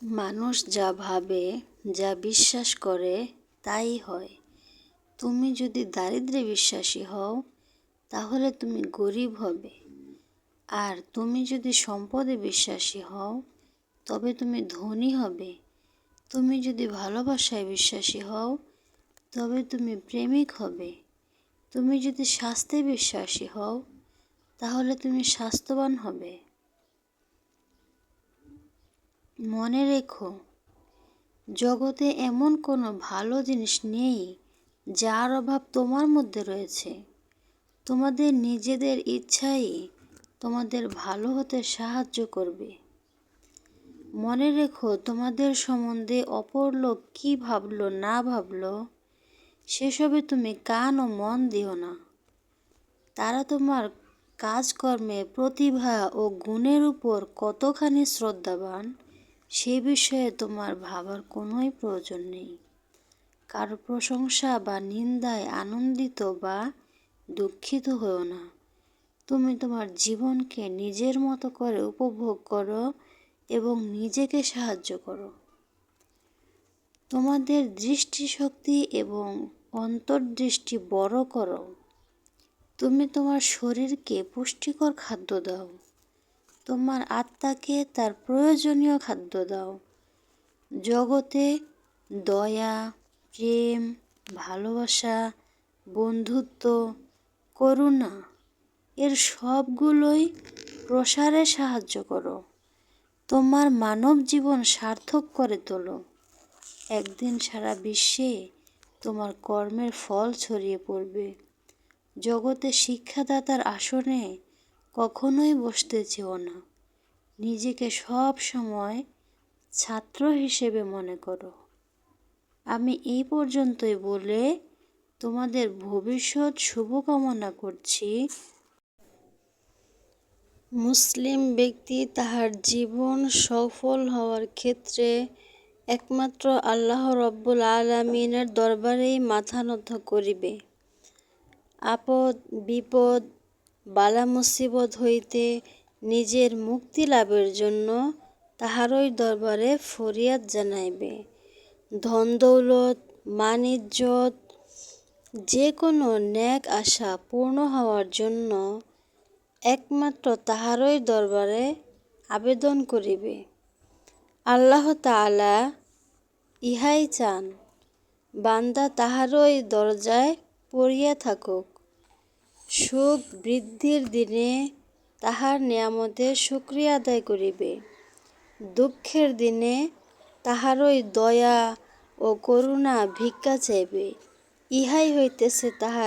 মানুষ যা ভাবে, যা বিশ্বাস করে তাই হয়। তুমি যদি দারিদ্র্যে বিশ্বাসী হও তাহলে তুমি গরিব হবে, আর তুমি যদি সম্পদে বিশ্বাসী হও তবে তুমি ধনী হবে। তুমি যদি ভালোবাসায় বিশ্বাসী হও তবে তুমি প্রেমিক হবে। তুমি যদি স্বাস্থ্যে বিশ্বাসী হও তাহলে তুমি স্বাস্থ্যবান হবে। মনে রেখো, জগতে এমন কোনো ভালো জিনিস নেই যার অভাব তোমার মধ্যে রয়েছে। তোমাদের নিজেদের ইচ্ছাই তোমাদের ভালো হতে সাহায্য করবে। মনে রেখো, তোমাদের সম্বন্ধে অপর লোক কী ভাবলো না ভাবলো সেসবে তুমি কান ও মন দিও না। তারা তোমার কাজকর্মে, প্রতিভা ও গুণের উপর কতখানি শ্রদ্ধাবান সে বিষয়ে তোমার ভাবার কোনোই প্রয়োজন নেই। কারো প্রশংসা বা নিন্দায় আনন্দিত বা দুঃখিত হও না। তুমি তোমার জীবনকে নিজের মতো করে উপভোগ করো এবং নিজেকে সাহায্য করো। তোমাদের দৃষ্টিশক্তি এবং অন্তর্দৃষ্টি বড় করো। তুমি তোমার শরীরকে পুষ্টিকর খাদ্য দাও। তোমার আত্মাকে তার প্রয়োজনীয় খাদ্য দাও। জগতে দয়া, প্রেম, ভালোবাসা, বন্ধুত্ব, করুণা এর সবগুলোই প্রসারে সাহায্য করো। তোমার মানব জীবন সার্থক করে তোলো। একদিন সারা বিশ্বে তোমার কর্মের ফল ছড়িয়ে পড়বে। জগতে শিক্ষাদাতার আসনে কখনোই বসতে চেও না। নিজেকে সব সময় ছাত্র হিসেবে মনে করো। আমি এই পর্যন্তই বলে তোমাদের ভবিষ্যৎ শুভকামনা করছি। মুসলিম ব্যক্তি তাহার জীবন সফল হওয়ার ক্ষেত্রে একমাত্র আল্লাহ রব্বুল আলামিনের দরবারেই মাথা নত করিবে। আপদ বিপদ বালা মুসিবত হইতে নিজের মুক্তি লাভের জন্য তাহারই দরবারে ফরিয়াদ জানাইবে। ধন দৌলত, মান ইজ্জত, যে কোনো নেক আশা পূর্ণ হওয়ার জন্য একমাত্র তাহারই দরবারে আবেদন করিবে। আল্লাহ তাআলা ইহাই চান, বান্দা তাহারই দরজায় পড়িয়া থাকুক। সুখ বৃদ্ধির দিনে তাহার নিয়ামতের শুকরিয়া আদায় করিবে। দুঃখের দিনে তাহারই দয়া ও করুণা ভিক্ষা চাইবে। ইহাই হইতেছে তাহার